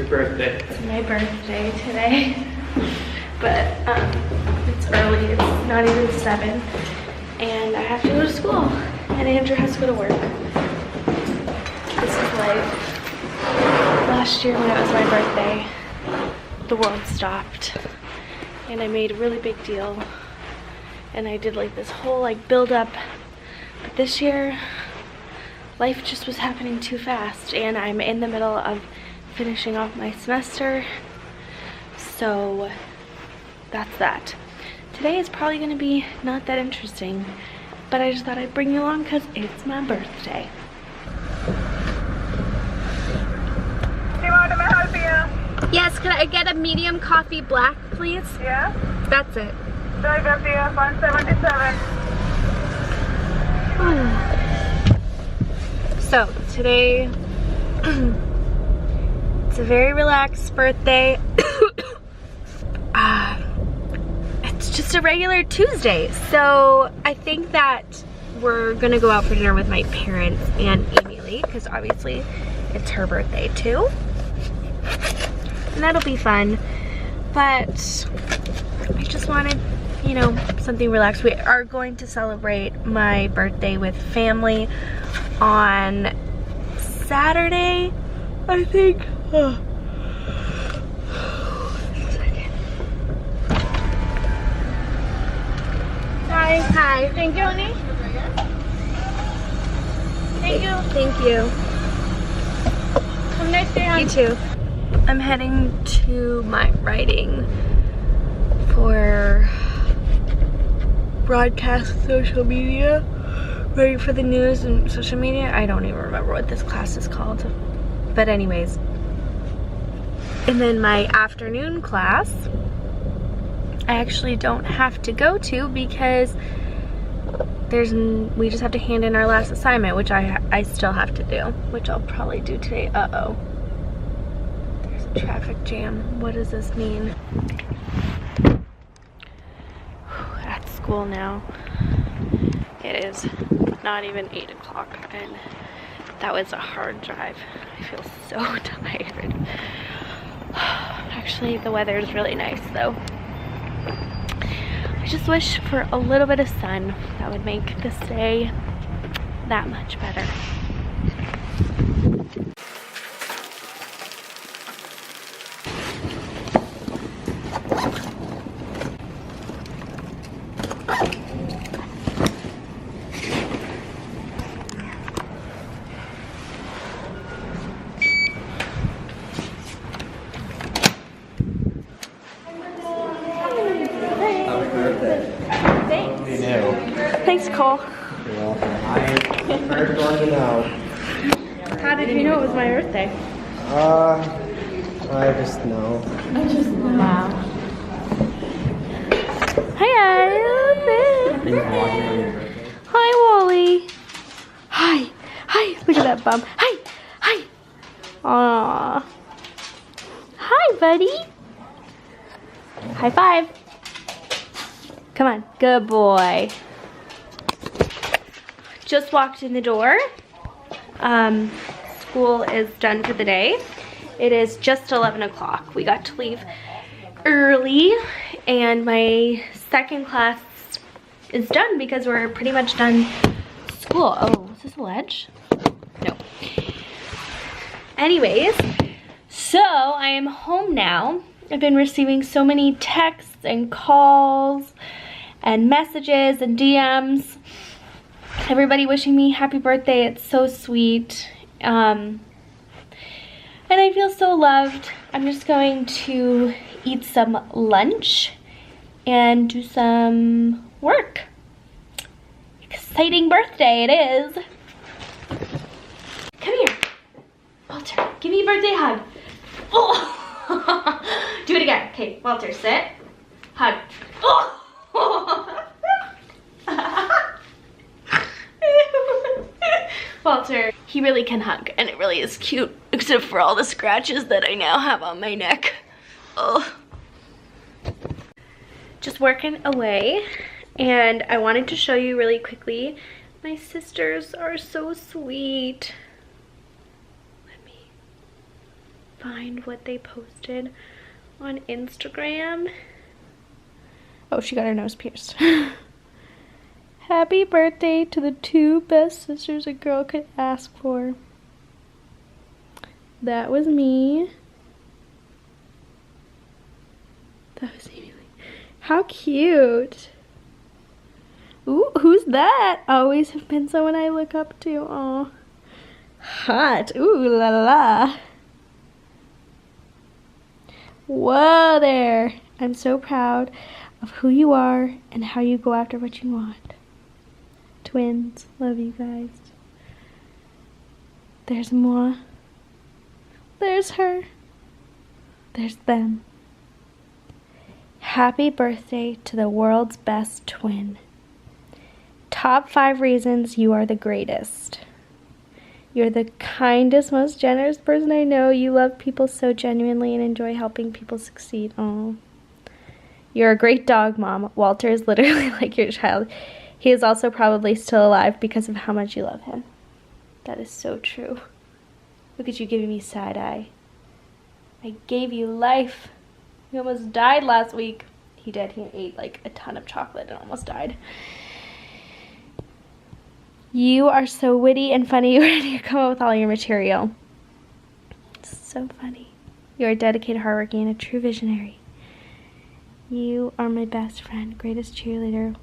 birthday? It's my birthday today, but it's early. It's not even 7, and I have to go to school, and Andrew has to go to work. This is life. Last year when it was my birthday, the world stopped, and I made a really big deal, and I did like this whole like build up. But this year, life just was happening too fast, and I'm in the middle of finishing off my semester, so that's that. Today is probably going to be not that interesting, but I just thought I'd bring you along because it's my birthday. May I help you? Yes, can I get a medium coffee black, please? Yeah? That's it. So I got the 177. So today, it's a very relaxed birthday. It's just a regular Tuesday. So I think that we're gonna go out for dinner with my parents and Amy Lee, because obviously it's her birthday too. And that'll be fun. But I just wanted, you know, something relaxed. We are going to celebrate my birthday with family on Saturday, I think. Oh. Hi. Hi. Thank you, honey. Thank you. Thank you. Have a nice day, honey. You too. I'm heading to my writing for broadcast social media, writing for the news and social media. I don't even remember what this class is called, but anyways. And then my afternoon class, I actually don't have to go to because we just have to hand in our last assignment, which I still have to do, which I'll probably do today. Uh-oh. There's a traffic jam. What does this mean? At school now. It is not even 8 o'clock, and that was a hard drive. I feel so tired. Actually, the weather is really nice though. I just wish for a little bit of sun. That would make this day that much better. Thanks, Cole. You're welcome. I'm first one to know. How did you know it was my birthday? I just know. Wow. Hi, Birthday. Hi, Wally. Hi. Hi. Look at that bum. Hi. Hi. Aww. Hi, buddy. High five. Come on. Good boy. Just walked in the door. School is done for the day. It is just 11 o'clock. We got to leave early, and my second class is done because we're pretty much done school. Oh, is this a ledge? No. Anyways, so I am home now. I've been receiving so many texts and calls and messages and DMs. Everybody wishing me happy birthday. It's so sweet. And I feel so loved. I'm just going to eat some lunch and do some work. Exciting birthday it is. Come here. Walter, give me a birthday hug. Oh. Do it again. Okay, Walter, sit. Hug. Oh. Walter, he really can hug, and it really is cute, except for all the scratches that I now have on my neck. Oh. Just working away, and I wanted to show you really quickly. My sisters are so sweet. find what they posted on Instagram. Oh, she got her nose pierced. Happy birthday to the 2 best sisters a girl could ask for. That was me. That was Amy. How cute. Ooh, who's that? Always have been someone I look up to. Aw. Hot. Ooh la la. Whoa there. I'm so proud of who you are and how you go after what you want. Twins. Love you guys. There's more. There's her. There's them. Happy birthday to the world's best twin. Top 5 reasons you are the greatest. You're the kindest, most generous person I know. You love people so genuinely and enjoy helping people succeed. Oh. You're a great dog, Mom. Walter is literally like your child. He is also probably still alive because of how much you love him. That is so true. Look at you giving me side eye. I gave you life. He almost died last week. He did. He ate like a ton of chocolate and almost died. You are so witty and funny when you come up with all your material. It's so funny. You are dedicated, hardworking, and a true visionary. You are my best friend, greatest cheerleader,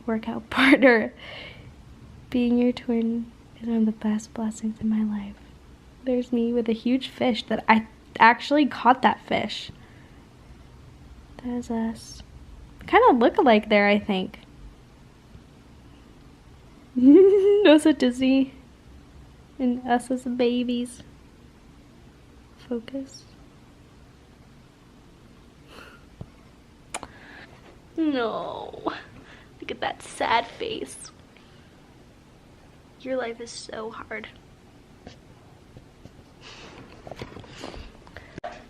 workout partner. Being your twin is one of the best blessings in my life. There's me with a huge fish that I actually caught that fish. That is us. Kind of look alike there, I think. Us at Disney. And us as babies. Focus. No. Look at that sad face. Your life is so hard.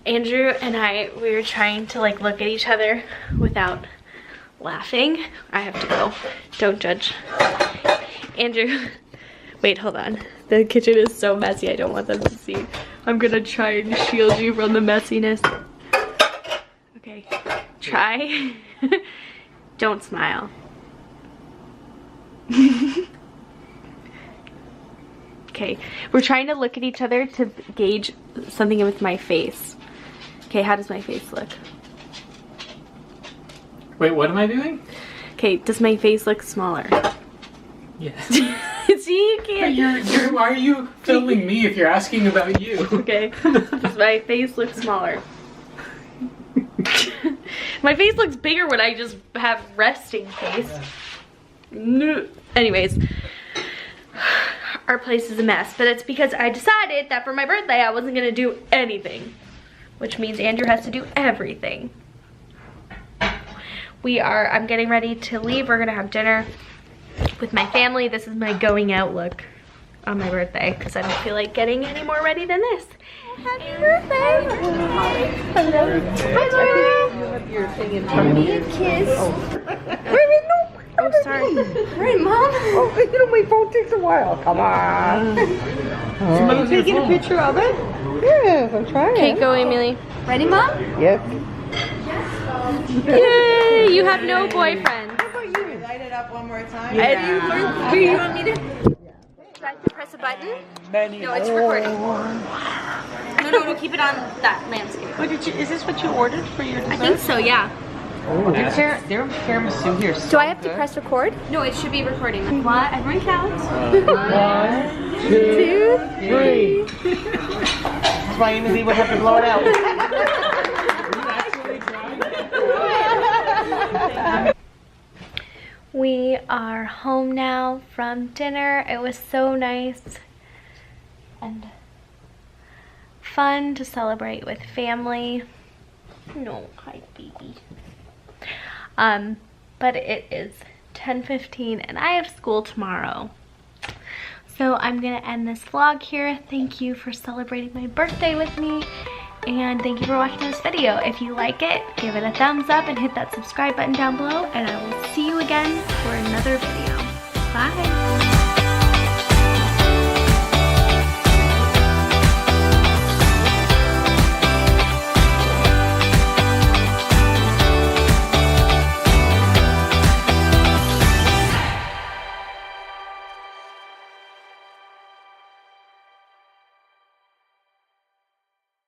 Andrew and we were trying to like look at each other without laughing. I have to go. Don't judge. Andrew, wait, hold on. The kitchen is so messy. I don't want them to see. I'm gonna try and shield you from the messiness. Okay, try. Don't smile. Okay, we're trying to look at each other to gauge something with my face. Okay, how does my face look? Wait, what am I doing? Okay, does my face look smaller? Yes. See, you can't. Why are you filming me if you're asking about you? Okay, does my face look smaller? My face looks bigger when I just have resting face. No. Anyways, our place is a mess, but it's because I decided that for my birthday I wasn't gonna do anything, which means Andrew has to do everything. I'm getting ready to leave. We're gonna have dinner with my family. This is my going out look on my birthday because I don't feel like getting any more ready than this. Happy birthday! Hello. Hi, Laura. You're singing for me a kiss. Oh, sorry. Right, Mom. Oh, you know, my phone takes a while. Come on. Can you get a picture of it? Yes, I'm trying. Okay, go, Emily. Ready, Mom? Yes. Yay! You have no boyfriend. How about you? Light it up one more time. Yeah. Do you want me to? Do I have to press a button? No, it's recording. No, keep it on that landscape. What did you? Is this what you ordered for your dessert? I think so, yeah. Their tiramisu here. Do I have to press record? No, it should be recording. One, everyone counts. 1, 2, 3. That's why Emily would have to blow it out. We are home now from dinner. It was so nice and fun to celebrate with family. No, hi baby. But it is 10:15 and I have school tomorrow. So I'm gonna end this vlog here. Thank you for celebrating my birthday with me. And thank you for watching this video. If you like it, give it a thumbs up and hit that subscribe button down below. And I will see you again for another video.